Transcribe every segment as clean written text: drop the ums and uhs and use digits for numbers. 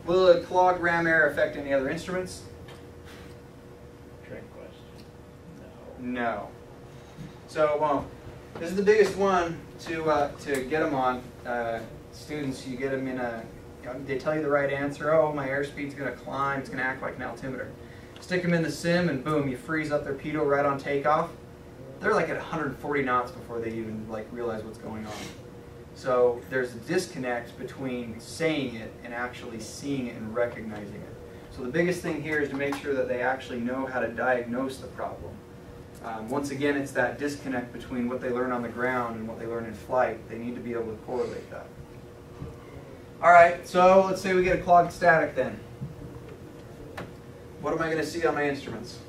Will a clogged ram air affect any other instruments? Trick question. No. So it won't. This is the biggest one to get them on. Students, you get them in a, they tell you the right answer. Oh, my airspeed's going to climb. It's going to act like an altimeter. Stick them in the sim, and boom, you freeze up their pitot right on takeoff. They're like at 140 knots before they even like realize what's going on. So there's a disconnect between saying it and actually seeing it and recognizing it. So the biggest thing here is to make sure that they actually know how to diagnose the problem. Once again, it's that disconnect between what they learn on the ground and what they learn in flight. They need to be able to correlate that. All right, so let's say we get a clogged static then. What am I going to see on my instruments?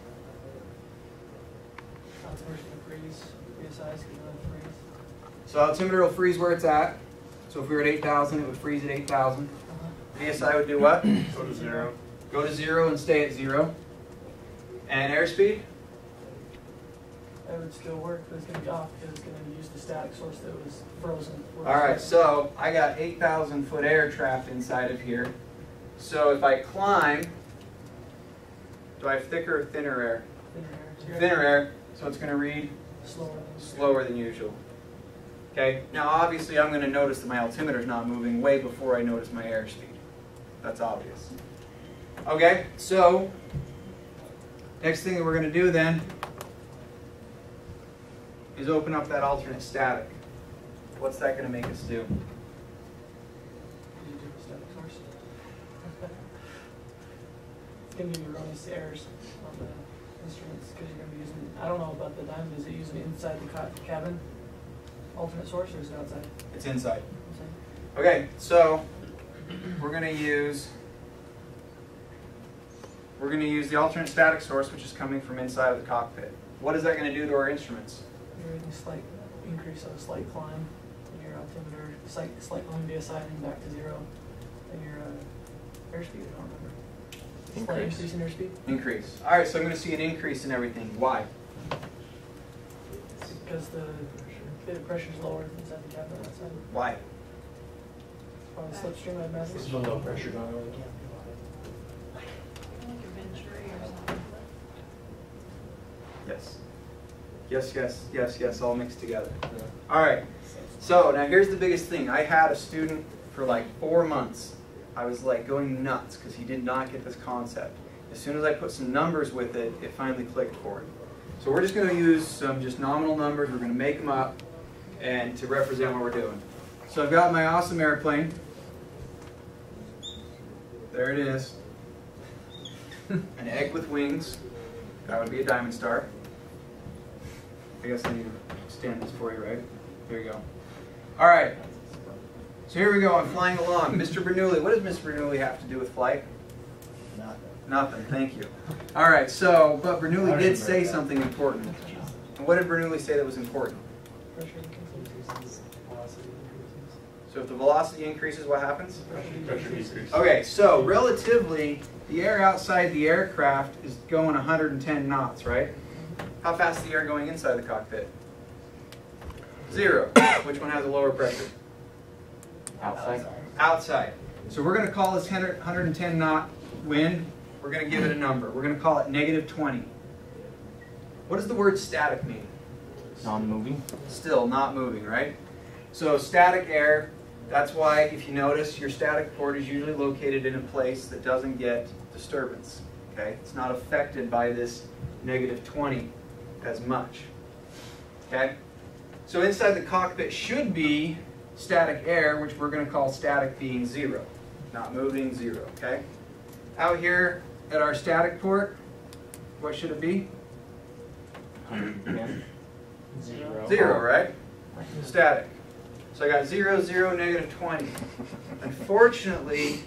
So altimeter will freeze where it's at. So if we were at 8,000, it would freeze at 8,000. VSI would do what? Go to 0. Go to 0 and stay at 0. And airspeed? That would still work, but it's going to be off because it's going to use the static source that was frozen. All right, so I got 8,000 foot air trapped inside of here. So if I climb, do I have thicker or thinner air? Thinner air, so it's going to read slower than usual. Okay, now obviously I'm going to notice that my altimeter is not moving way before I notice my airspeed. That's obvious. Okay, so next thing that we're going to do then is open up that alternate static. What's that going to make us do? It's going to give you erroneous errors on the instruments because you're going to be using, I don't know about the diamond, is it using inside the cabin alternate source or is it outside? It's inside. Okay, so we're going to use the alternate static source, which is coming from inside of the cockpit. What is that going to do to our instruments? You're getting a slight increase of a slight climb in your altimeter, slight climb VSI and then back to 0, and your airspeed, I don't remember. Slight increase in airspeed? Increase. All right, so I'm going to see an increase in everything. Why? Because the pressure is lower inside the cabin outside. Why? Probably slipstream, I imagine. It's the low pressure going over the cabin. Yes. Yes, yes, yes, yes, all mixed together. All right, so now here's the biggest thing. I had a student for like 4 months. I was like going nuts because he did not get this concept. As soon as I put some numbers with it, it finally clicked for him. So we're just going to use some just nominal numbers. We're going to make them up and to represent what we're doing. So I've got my awesome airplane. There it is. An egg with wings. That would be a diamond star. I guess I need to stand this for you, right? There you go. All right. So here we go. I'm flying along. Mr. Bernoulli. What does Mr. Bernoulli have to do with flight? Nothing. Nothing. Thank you. All right. So, but Bernoulli did say something important. And what did Bernoulli say that was important? Pressure increases, velocity increases. So if the velocity increases, what happens? Pressure decreases. Okay. So relatively, the air outside the aircraft is going 110 knots, right? How fast is the air going inside the cockpit? 0. Which one has a lower pressure? Outside. Outside. So we're going to call this 110 knot wind, we're going to give it a number. We're going to call it -20. What does the word static mean? Non-moving. Still not moving, right? So static air, that's why if you notice your static port is usually located in a place that doesn't get disturbance. Okay? It's not affected by this -20 as much. Okay? So inside the cockpit should be static air, which we're going to call static being 0. Not moving, 0. Okay? Out here at our static port, what should it be? 110. 0. 0, right? Static. So I got 0, 0, -20. Unfortunately,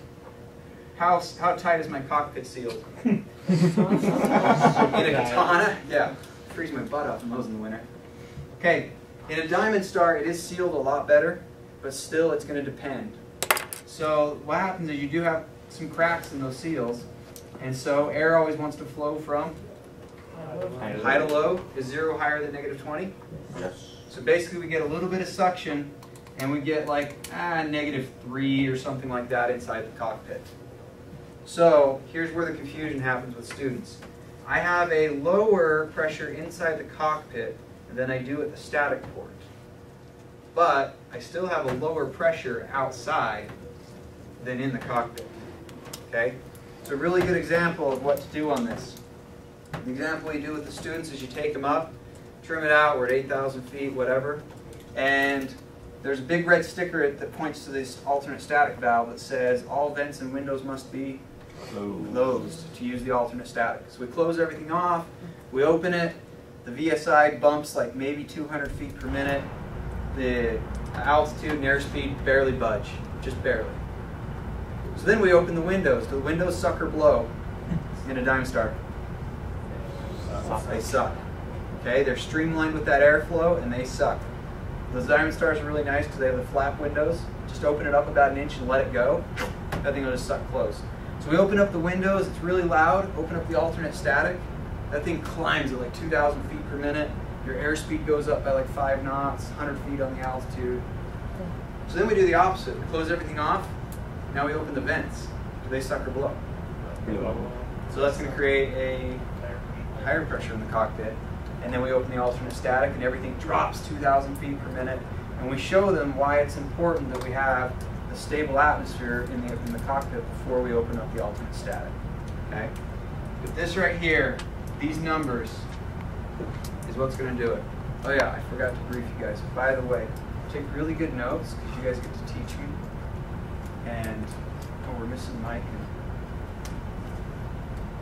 how tight is my cockpit sealed? In a katana? Yeah. Freeze my butt off in those in the winter. Okay. In a diamond star, it is sealed a lot better, but still it's going to depend. So what happens is you do have some cracks in those seals, and so air always wants to flow from high to low. Is 0 higher than -20? Yes. So basically we get a little bit of suction, and we get like -3 or something like that inside the cockpit. So here's where the confusion happens with students. I have a lower pressure inside the cockpit than I do at the static port. But I still have a lower pressure outside than in the cockpit. Okay? So a really good example of what to do on this. The example you do with the students is you take them up, trim it out, we're at 8,000 feet, whatever, and there's a big red sticker that points to this alternate static valve that says all vents and windows must be closed to use the alternate static. So we close everything off, we open it, the VSI bumps like maybe 200 feet per minute, the altitude and airspeed barely budge, just barely. So then we open the windows. Do the windows suck or blow in a dime star? They suck. Okay, they're streamlined with that airflow and they suck. Those diamond stars are really nice because they have the flap windows. Just open it up about an inch and let it go. That thing will just suck closed. So we open up the windows, it's really loud, open up the alternate static. That thing climbs at like 2,000 feet per minute. Your airspeed goes up by like 5 knots, 100 feet on the altitude. So then we do the opposite. We close everything off. Now we open the vents. Do they suck or blow? So that's going to create a higher pressure in the cockpit. And then we open the alternate static and everything drops 2,000 feet per minute. And we show them why it's important that we have a stable atmosphere in the cockpit before we open up the alternate static. Okay? But this right here, these numbers, is what's going to do it. Oh yeah, I forgot to brief you guys. By the way, take really good notes because you guys get to teach me. And, oh, we're missing Mike and,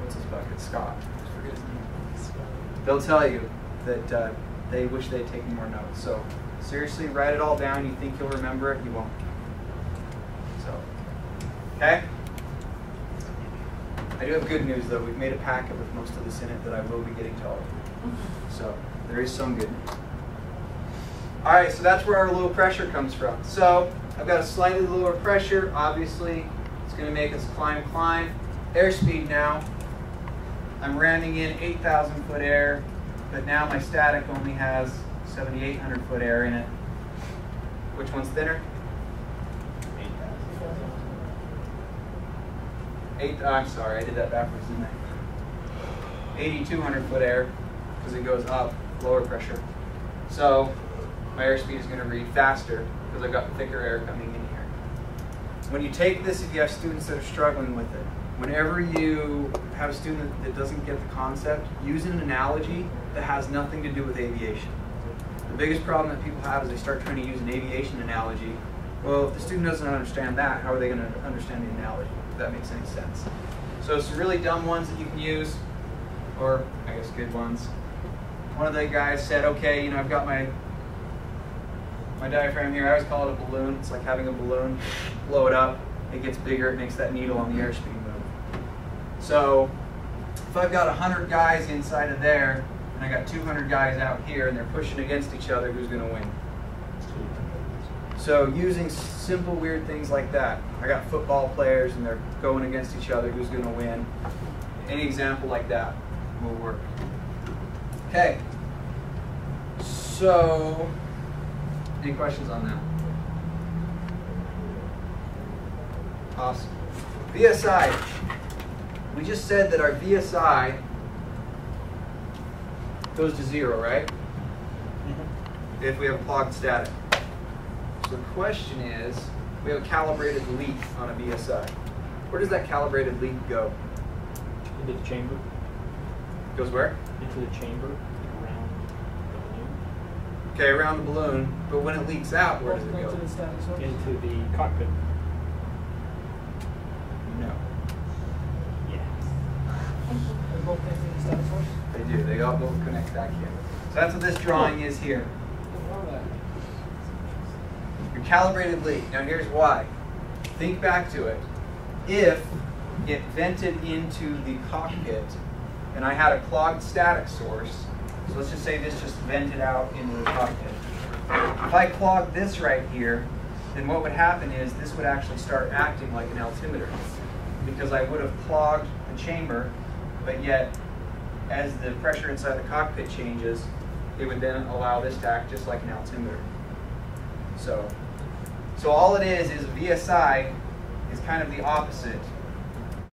what's his bucket? Scott. I forget his name. They'll tell you that they wish they'd taken more notes. So seriously, write it all down. You think you'll remember it, you won't. So, okay? I do have good news though. We've made a packet with most of this in it that I will be getting to all of you. So there is some good news. All right, so that's where our low pressure comes from. So I've got a slightly lower pressure. Obviously, it's going to make us climb. Airspeed now. I'm ramming in 8,000 foot air, but now my static only has 7,800 foot air in it. Which one's thinner? 8,000. I'm sorry, I did that backwards, didn't I? 8,200 foot air, because it goes up, lower pressure. So my airspeed is going to read faster because I've got thicker air coming in here. When you take this, if you have students that are struggling with it, whenever you have a student that doesn't get the concept, use an analogy that has nothing to do with aviation. The biggest problem that people have is they start trying to use an aviation analogy. Well, if the student doesn't understand that, how are they going to understand the analogy, if that makes any sense? So some really dumb ones that you can use, or I guess good ones. One of the guys said, okay, you know, I've got my diaphragm here. I always call it a balloon. It's like having a balloon. Blow it up, it gets bigger, it makes that needle on the airspeed move. So if I've got 100 guys inside of there, and I got 200 guys out here, and they're pushing against each other, who's going to win? So using simple, weird things like that. I got football players, and they're going against each other, who's going to win? Any example like that will work. Okay. So, any questions on that? Awesome. VSI. We just said that our VSI goes to 0, right? Mm-hmm. If we have a clogged static. So the question is, we have a calibrated leak on a VSI. Where does that calibrated leak go? Into the chamber. Goes where? Into the chamber, around the balloon. Okay, around the balloon. But when it leaks out, where does it go? Into the static source. Into the cockpit. No. Yes. They're both into the static source. They do. They all both connect back here. So that's what this drawing is here. Your calibrated leak. Now here's why. Think back to it. If it vented into the cockpit and I had a clogged static source, so let's just say this just vented out into the cockpit. If I clogged this right here, then what would happen is this would actually start acting like an altimeter, because I would have clogged the chamber, but yet as the pressure inside the cockpit changes, it would then allow this to act just like an altimeter. So all it is a VSI is kind of the opposite